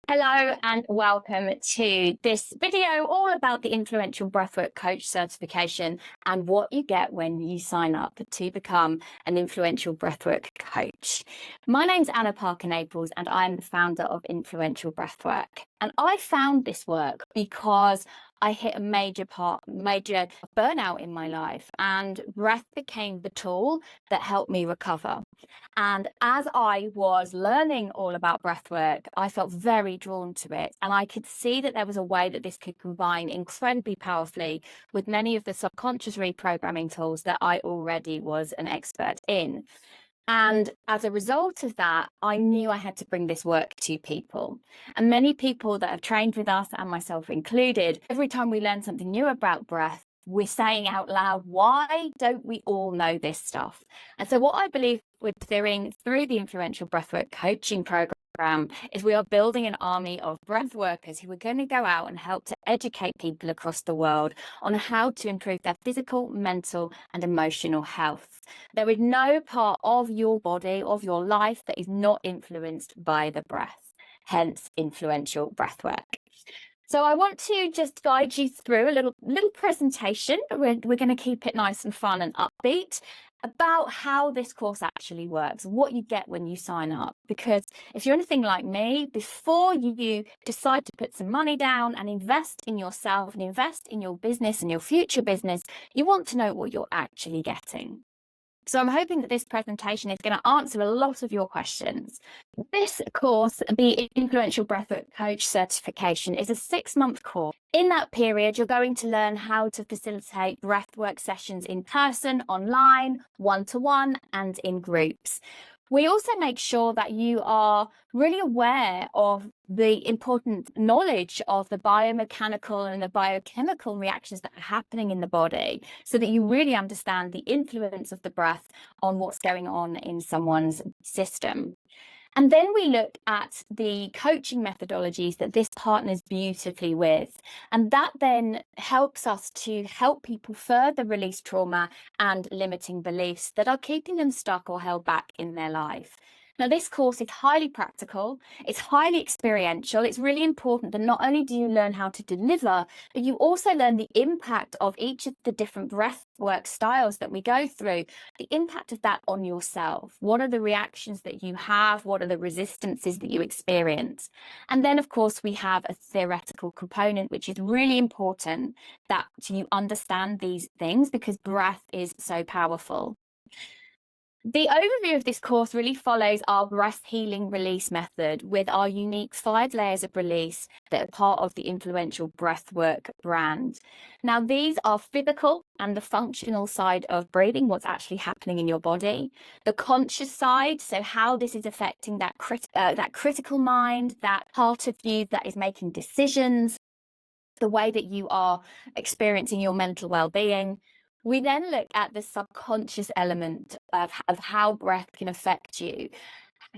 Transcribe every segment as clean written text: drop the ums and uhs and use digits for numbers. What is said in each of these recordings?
Hello and welcome to this video all about the Influential Breathwork Coach certification and what you get when you sign up to become an Influential Breathwork Coach. My name's Anna Parker-Naples and I'm the founder of Influential Breathwork. And I found this work because I hit a major burnout in my life, and breath became the tool that helped me recover. And as I was learning all about breathwork, I felt very drawn to it. And I could see that there was a way that this could combine incredibly powerfully with many of the subconscious reprogramming tools that I already was an expert in. And as a result of that, I knew I had to bring this work to people. And many people that have trained with us, and myself included, every time we learn something new about breath, we're saying out loud, why don't we all know this stuff? And so what I believe we're doing through the Influential Breathwork Coaching Program is we are building an army of breath workers who are going to go out and help to educate people across the world on how to improve their physical, mental, and emotional health. There is no part of your body, of your life, that is not influenced by the breath, hence influential breathwork. So I want to just guide you through a little presentation. We're going to keep it nice and fun and upbeat about how this course actually works, what you get when you sign up. Because if you're anything like me, before you decide to put some money down and invest in yourself and invest in your business and your future business, you want to know what you're actually getting. So I'm hoping that this presentation is going to answer a lot of your questions. This course, the Influential Breathwork Coach certification, is a 6-month course. In that period, you're going to learn how to facilitate breathwork sessions in person, online, one-to-one, and in groups. We also make sure that you are really aware of the important knowledge of the biomechanical and the biochemical reactions that are happening in the body, so that you really understand the influence of the breath on what's going on in someone's system. And then we look at the coaching methodologies that this partners beautifully with. And that then helps us to help people further release trauma and limiting beliefs that are keeping them stuck or held back in their life. Now, this course is highly practical, it's highly experiential. It's really important that not only do you learn how to deliver, but you also learn the impact of each of the different breath work styles that we go through, the impact of that on yourself. What are the reactions that you have? What are the resistances that you experience? And then, of course, we have a theoretical component, which is really important that you understand these things, because breath is so powerful. The overview of this course really follows our breath healing release method with our unique 5 layers of release that are part of the Influential Breathwork brand. Now, these are physical and the functional side of breathing, what's actually happening in your body. The conscious side, so how this is affecting that critical mind, that part of you that is making decisions, the way that you are experiencing your mental well-being. We then look at the subconscious element of how breath can affect you,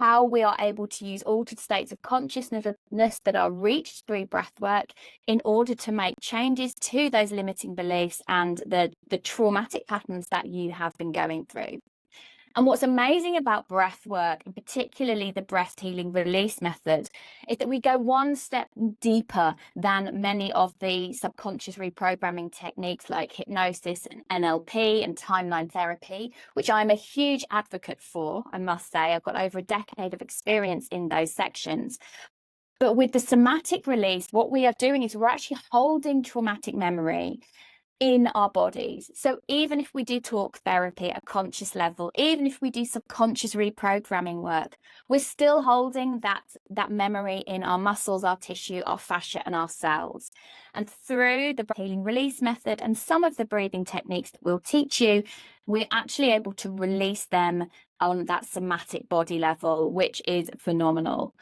how we are able to use altered states of consciousness that are reached through breath work in order to make changes to those limiting beliefs and the traumatic patterns that you have been going through. And what's amazing about breath work, and particularly the breath healing release method, is that we go one step deeper than many of the subconscious reprogramming techniques like hypnosis and NLP and timeline therapy, which I'm a huge advocate for, I must say. I've got over a decade of experience in those sections. But with the somatic release, what we are doing is we're actually holding traumatic memory in our bodies. So even if we do talk therapy at a conscious level, even if we do subconscious reprogramming work, we're still holding that memory in our muscles, our tissue, our fascia, and our cells. And through the healing release method and some of the breathing techniques that we'll teach you, we're actually able to release them on that somatic body level, which is phenomenal.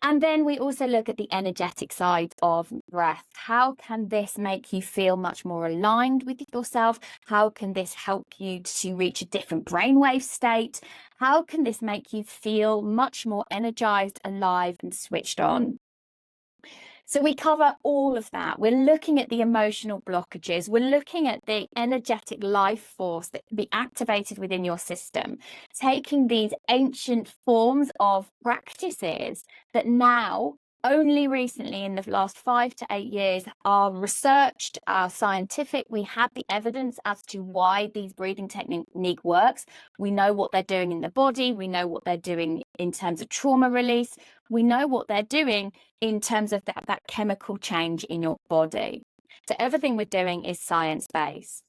And then we also look at the energetic side of breath. How can this make you feel much more aligned with yourself? How can this help you to reach a different brainwave state? How can this make you feel much more energized, alive, and switched on? So we cover all of that. We're looking at the emotional blockages. We're looking at the energetic life force that can be activated within your system, taking these ancient forms of practices that now only recently in the last 5 to 8 years are researched, are scientific. We have the evidence as to why these breathing technique works. We know what they're doing in the body. We know what they're doing in terms of trauma release. We know what they're doing in terms of that chemical change in your body. So everything we're doing is science-based.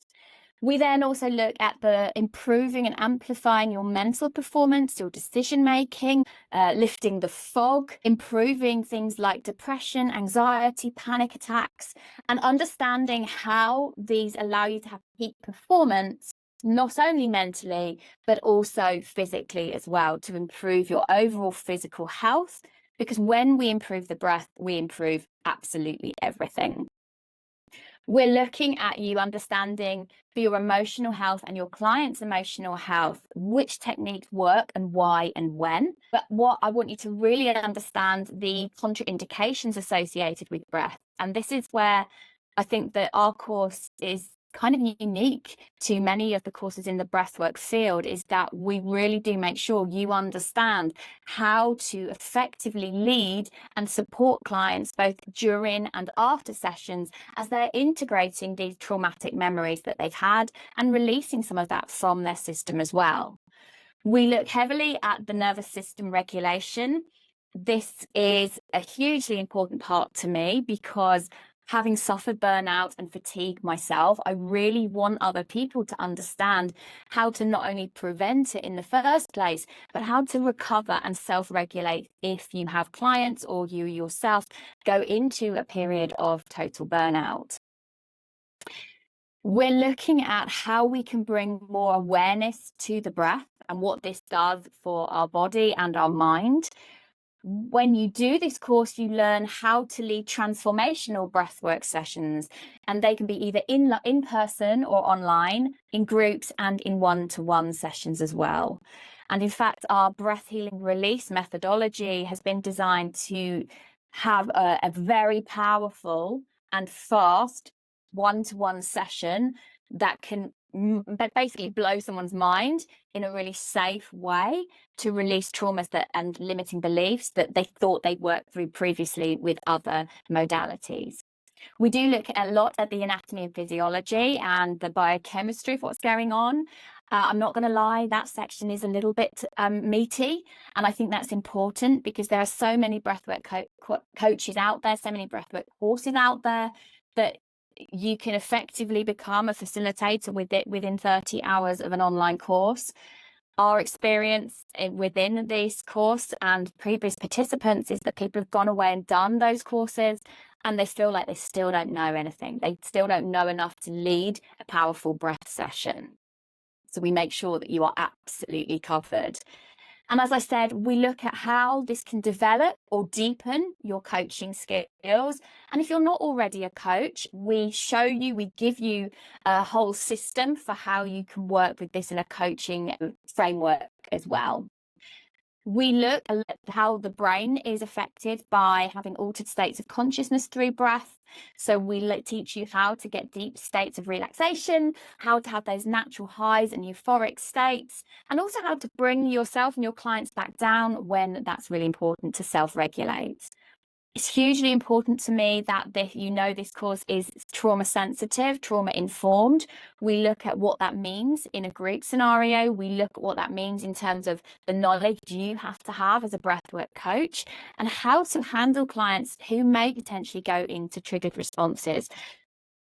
We then also look at the improving and amplifying your mental performance, your decision making, lifting the fog, improving things like depression, anxiety, panic attacks, and understanding how these allow you to have peak performance, not only mentally, but also physically as well, to improve your overall physical health. Because when we improve the breath, we improve absolutely everything. We're looking at you understanding for your emotional health and your client's emotional health, which techniques work and why and when. But what I want you to really understand the contraindications associated with breath. And this is where I think that our course is kind of unique to many of the courses in the breathwork field, is that we really do make sure you understand how to effectively lead and support clients both during and after sessions as they're integrating these traumatic memories that they've had and releasing some of that from their system as well. We look heavily at the nervous system regulation. This is a hugely important part to me because having suffered burnout and fatigue myself, I really want other people to understand how to not only prevent it in the first place, but how to recover and self-regulate if you have clients or you yourself go into a period of total burnout. We're looking at how we can bring more awareness to the breath and what this does for our body and our mind. When you do this course, you learn how to lead transformational breathwork sessions, and they can be either in person or online, in groups and in one-to-one sessions as well. And in fact, our breath healing release methodology has been designed to have a very powerful and fast one-to-one session that can basically blow someone's mind in a really safe way to release traumas and limiting beliefs that they thought they'd worked through previously with other modalities. We do look a lot at the anatomy and physiology and the biochemistry of what's going on. I'm not going to lie, that section is a little bit meaty, and I think that's important because there are so many breathwork coaches out there, so many breathwork courses out there, that you can effectively become a facilitator with it within 30 hours of an online course. Our experience within this course and previous participants is that people have gone away and done those courses and they feel like they still don't know anything. They still don't know enough to lead a powerful breath session. So we make sure that you are absolutely covered. And as I said, we look at how this can develop or deepen your coaching skills. And if you're not already a coach, we show you, we give you a whole system for how you can work with this in a coaching framework as well. We look at how the brain is affected by having altered states of consciousness through breath. So we teach you how to get deep states of relaxation, how to have those natural highs and euphoric states, and also how to bring yourself and your clients back down when that's really important to self-regulate. It's hugely important to me that this course is trauma sensitive, trauma informed. We look at what that means in a group scenario. We look at what that means in terms of the knowledge you have to have as a breathwork coach and how to handle clients who may potentially go into triggered responses.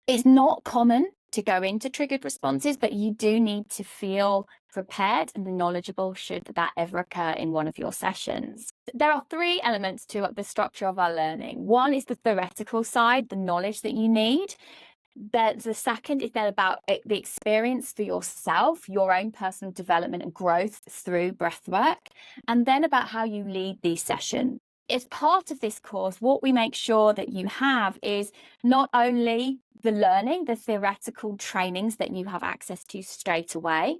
It's not common to go into triggered responses, but you do need to feel prepared and knowledgeable should that ever occur in one of your sessions. There are 3 elements to the structure of our learning. One is the theoretical side, the knowledge that you need. The second is then about the experience for yourself, your own personal development and growth through breathwork, and then about how you lead these sessions. As part of this course, what we make sure that you have is not only the learning, the theoretical trainings that you have access to straight away,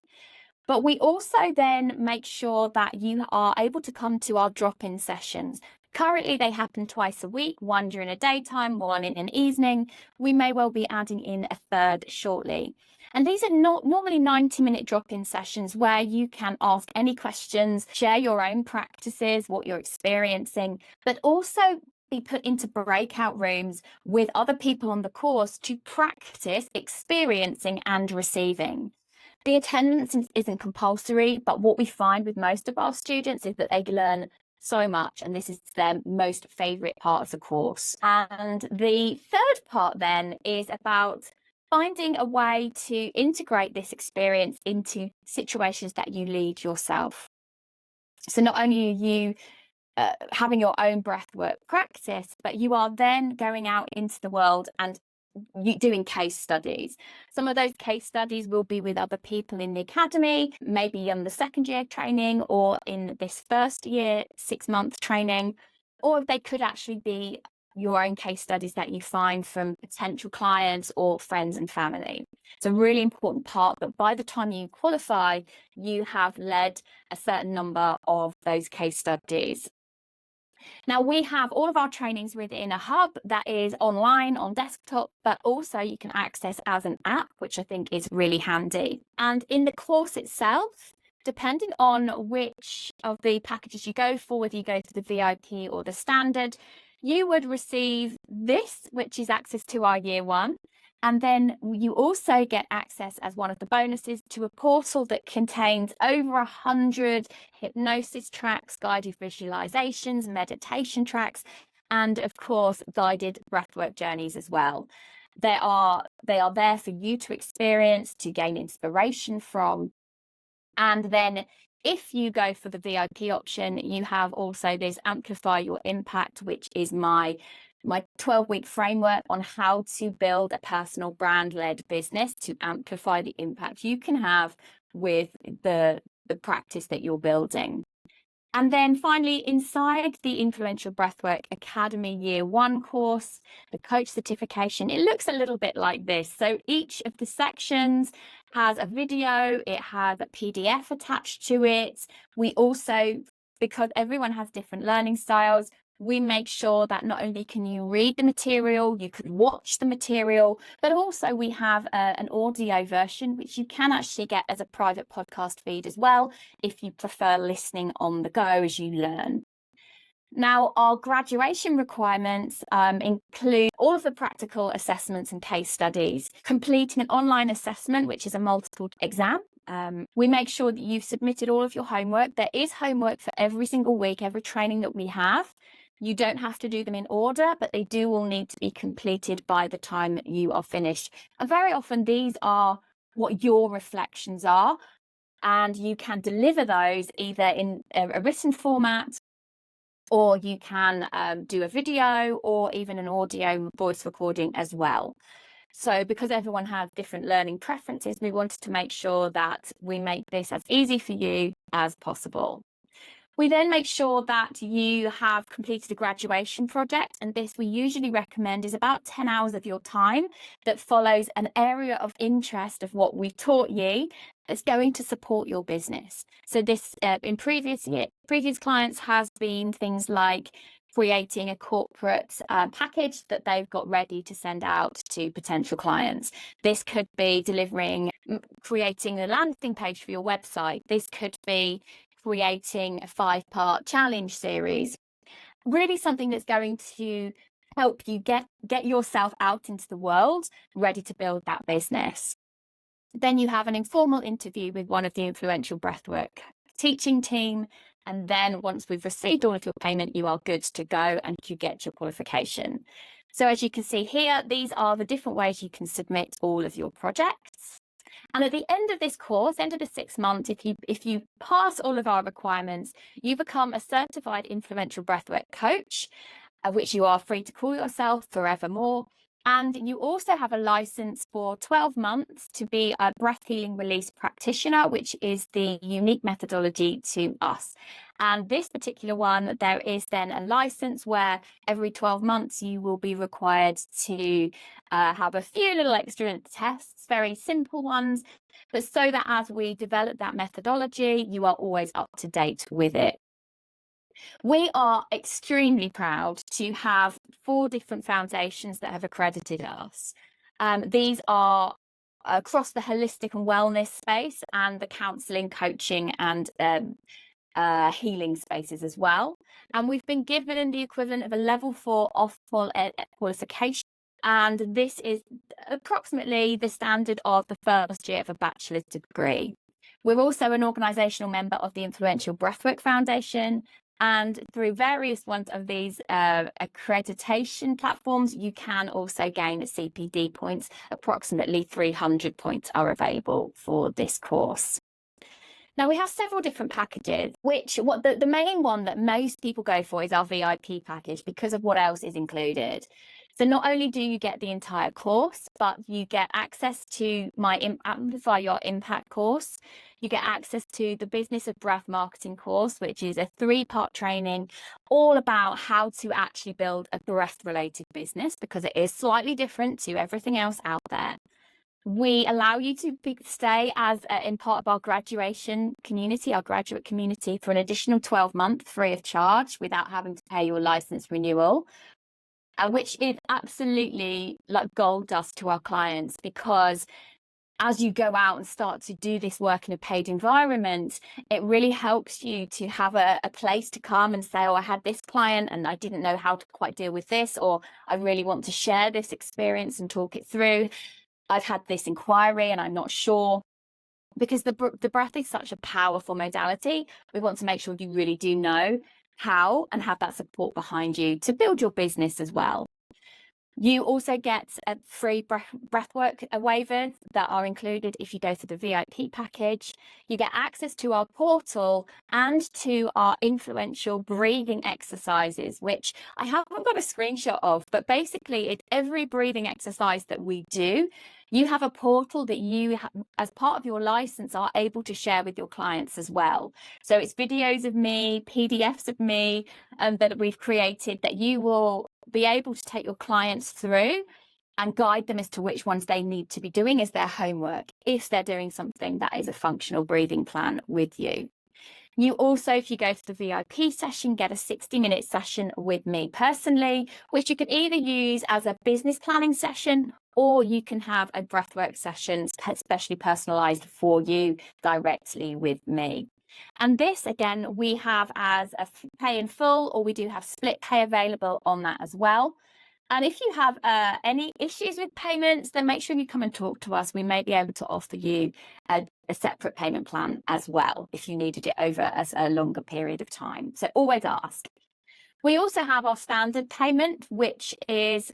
but we also then make sure that you are able to come to our drop-in sessions. Currently, they happen twice a week, one during a daytime, one in an evening. We may well be adding in a third shortly. And these are not normally 90-minute drop-in sessions where you can ask any questions, share your own practices, what you're experiencing, but also be put into breakout rooms with other people on the course to practice experiencing and receiving. The attendance isn't compulsory, but what we find with most of our students is that they learn so much, and this is their most favorite part of the course. And the third part then is about finding a way to integrate this experience into situations that you lead yourself. So not only are you having your own breathwork practice, but you are then going out into the world and doing case studies. Some of those case studies will be with other people in the academy, maybe on the second year training or in this first year 6-month training, or they could actually be your own case studies that you find from potential clients or friends and family. It's a really important part that by the time you qualify, you have led a certain number of those case studies. Now, we have all of our trainings within a hub that is online on desktop, but also you can access as an app, which I think is really handy. And in the course itself, depending on which of the packages you go for, whether you go for the VIP or the standard, you would receive this, which is access to our year one. And then you also get access as one of the bonuses to a portal that contains over 100 hypnosis tracks, guided visualizations, meditation tracks, and of course, guided breathwork journeys as well. They are there for you to experience, to gain inspiration from. And then if you go for the VIP option, you have also this Amplify Your Impact, which is my 12-week framework on how to build a personal brand-led business to amplify the impact you can have with the practice that you're building. And then finally, inside the Influential Breathwork Academy Year 1 course, the coach certification, it looks a little bit like this. So each of the sections has a video, it has a PDF attached to it. We also, because everyone has different learning styles, we make sure that not only can you read the material, you can watch the material, but also we have an audio version, which you can actually get as a private podcast feed as well, if you prefer listening on the go as you learn. Now, our graduation requirements include all of the practical assessments and case studies, completing an online assessment, which is a multiple exam. We make sure that you've submitted all of your homework. There is homework for every single week, every training that we have. You don't have to do them in order, but they do all need to be completed by the time you are finished. And very often these are what your reflections are, and you can deliver those either in a written format, or you can do a video or even an audio voice recording as well. So because everyone has different learning preferences, we wanted to make sure that we make this as easy for you as possible. We then make sure that you have completed a graduation project, and this we usually recommend is about 10 hours of your time that follows an area of interest of what we've taught you that's going to support your business. So this in previous clients has been things like creating a corporate package that they've got ready to send out to potential clients. This could be creating a landing page for your website. This could be creating a 5-part challenge series, really something that's going to help you get yourself out into the world, ready to build that business. Then you have an informal interview with one of the Influential Breathwork teaching team. And then once we've received all of your payment, you are good to go and you get your qualification. So as you can see here, these are the different ways you can submit all of your projects. And at the end of this course, end of the 6 months, if you pass all of our requirements, you become a certified Influential Breathwork coach, which you are free to call yourself forevermore. And you also have a license for 12 months to be a breath healing release practitioner, which is the unique methodology to us. And this particular one, there is then a license where every 12 months you will be required to have a few little extra tests, very simple ones, but so that as we develop that methodology, you are always up to date with it. We are extremely proud to have 4 different foundations that have accredited us. These are across the holistic and wellness space and the counselling, coaching and healing spaces as well. And we've been given the equivalent of a level 4 off-full qualification. And this is approximately the standard of the first year of a bachelor's degree. We're also an organisational member of the Influential Breathwork Foundation. And through various ones of these accreditation platforms, you can also gain CPD points. Approximately 300 points are available for this course. Now, we have several different packages, which the main one that most people go for is our VIP package because of what else is included. So not only do you get the entire course, but you get access to my Amplify Your Impact course. You get access to the Business of Breath Marketing course, which is a 3-part training all about how to actually build a breath-related business, because it is slightly different to everything else out there. We allow you to stay as in part of our graduation community, our graduate community, for an additional 12 months free of charge without having to pay your license renewal, which is absolutely like gold dust to our clients, because as you go out and start to do this work in a paid environment, it really helps you to have a place to come and say, oh, I had this client and I didn't know how to quite deal with this, or I really want to share this experience and talk it through. I've had this inquiry and I'm not sure. Because the breath is such a powerful modality, we want to make sure you really do know how and have that support behind you to build your business as well. You also get a free breathwork waivers that are included if you go to the VIP package. You get access to our portal and to our influential breathing exercises, which I haven't got a screenshot of, but basically it's every breathing exercise that we do. You have a portal that you, as part of your license, are able to share with your clients as well. So it's videos of me, PDFs of me, that we've created that you will be able to take your clients through and guide them as to which ones they need to be doing as their homework if they're doing something that is a functional breathing plan with you. You also, if you go to the VIP session, get a 60-minute session with me personally, which you can either use as a business planning session, or you can have a breathwork session specially personalized for you directly with me. And this, again, we have as a pay in full, or we do have split pay available on that as well. And if you have any issues with payments, then make sure you come and talk to us. We may be able to offer you a separate payment plan as well if you needed it over a longer period of time. So always ask. We also have our standard payment, which is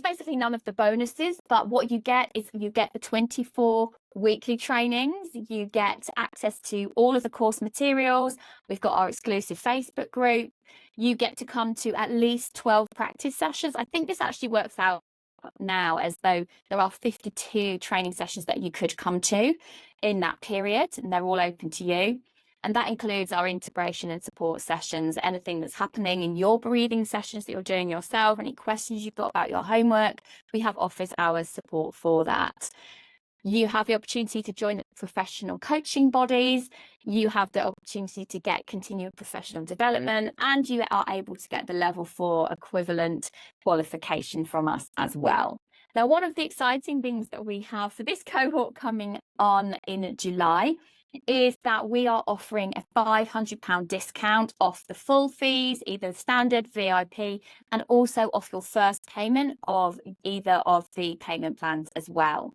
basically none of the bonuses, but what you get is you get the 24 weekly trainings, you get access to all of the course materials, we've got our exclusive Facebook group, you get to come to at least 12 practice sessions. I think this actually works out now as though there are 52 training sessions that you could come to in that period, and they're all open to you. And that includes our integration and support sessions, anything that's happening in your breathing sessions that you're doing yourself, any questions you've got about your homework, we have office hours support for that. You have the opportunity to join professional coaching bodies, you have the opportunity to get continued professional development, and you are able to get the level 4 equivalent qualification from us as well. Now, one of the exciting things that we have for this cohort coming on in July is that we are offering a £500 discount off the full fees, either standard, VIP, and also off your first payment of either of the payment plans as well.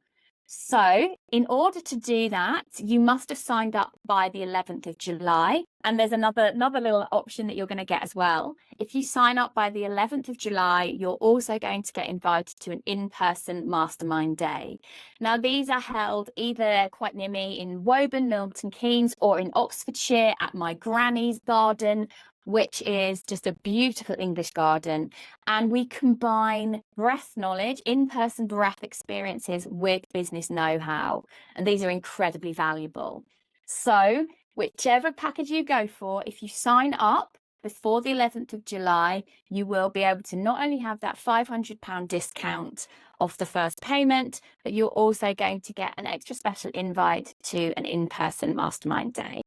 So in order to do that, you must have signed up by the 11th of July. And there's another little option that you're going to get as well. If you sign up by the 11th of July, you're also going to get invited to an in-person mastermind day. Now, these are held either quite near me in Woburn, Milton Keynes, or in Oxfordshire at my granny's garden, which is just a beautiful English garden. And we combine breath knowledge, in-person breath experiences with business know-how. And these are incredibly valuable. So whichever package you go for, if you sign up before the 11th of July, you will be able to not only have that £500 discount off the first payment, but you're also going to get an extra special invite to an in-person mastermind day.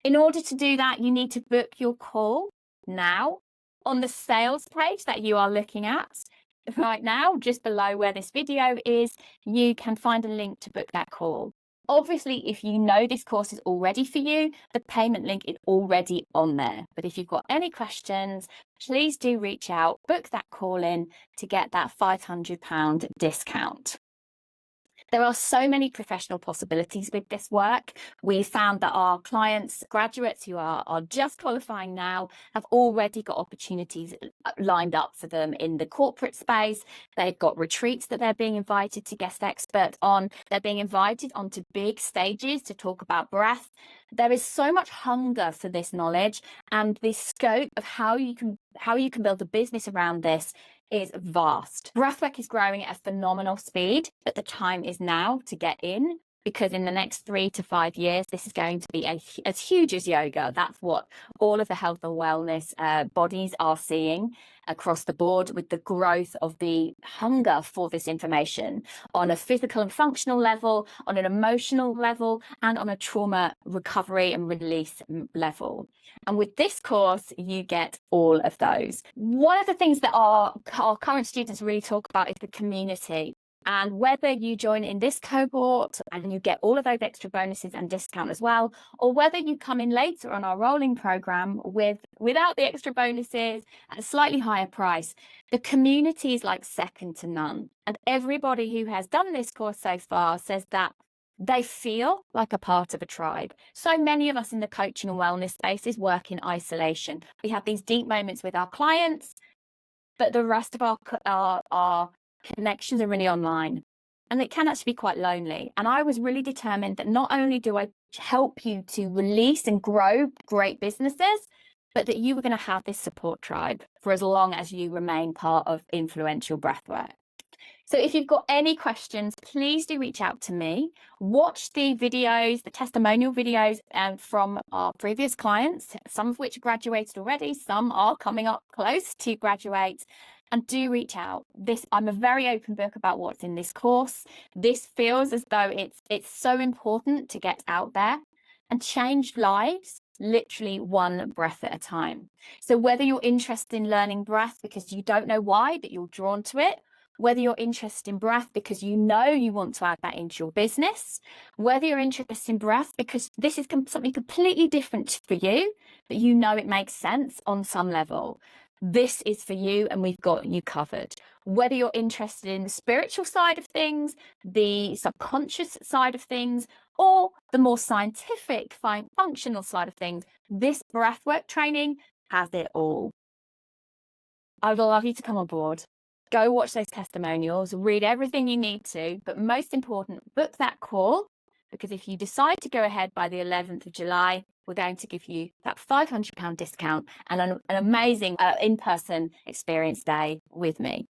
In order to do that, you need to book your call now on the sales page that you are looking at right now, just below where this video is. You can find a link to book that call. Obviously, if you know this course is already for you, the payment link is already on there. But if you've got any questions, please do reach out, book that call in to get that £500 discount. There are so many professional possibilities with this work. We found that our clients, graduates who are just qualifying now, have already got opportunities lined up for them in the corporate space. They've got retreats that they're being invited to guest expert on. They're being invited onto big stages to talk about breath. There is so much hunger for this knowledge, and the scope of how you can build a business around this is vast. Breathwork is growing at a phenomenal speed, but the time is now to get in, because in the next 3 to 5 years, this is going to be as huge as yoga. That's what all of the health and wellness bodies are seeing across the board, with the growth of the hunger for this information on a physical and functional level, on an emotional level, and on a trauma recovery and release level. And with this course, you get all of those. One of the things that our current students really talk about is the community. And whether you join in this cohort and you get all of those extra bonuses and discount as well, or whether you come in later on our rolling program without the extra bonuses at a slightly higher price, the community is like second to none. And everybody who has done this course so far says that they feel like a part of a tribe. So many of us in the coaching and wellness spaces work in isolation. We have these deep moments with our clients, but the rest of our connections are really online, and it can actually be quite lonely. And I was really determined that not only do I help you to release and grow great businesses, but that you were going to have this support tribe for as long as you remain part of Influential Breathwork. So if you've got any questions, please do reach out to me. Watch the videos, the testimonial videos from our previous clients, some of which graduated already, some are coming up close to graduate. And do reach out. I'm a very open book about what's in this course. This feels as though it's so important to get out there and change lives, literally one breath at a time. So whether you're interested in learning breath because you don't know why, but you're drawn to it, whether you're interested in breath because you know you want to add that into your business, whether you're interested in breath because this is something completely different for you, but you know it makes sense on some level, this is for you, and we've got you covered. Whether you're interested in the spiritual side of things, the subconscious side of things, or the more scientific, functional side of things, this breathwork training has it all. I would love you to come on board. Go watch those testimonials, read everything you need to, but most important, book that call, because if you decide to go ahead by the 11th of July, we're going to give you that £500 discount and an amazing in-person experience day with me.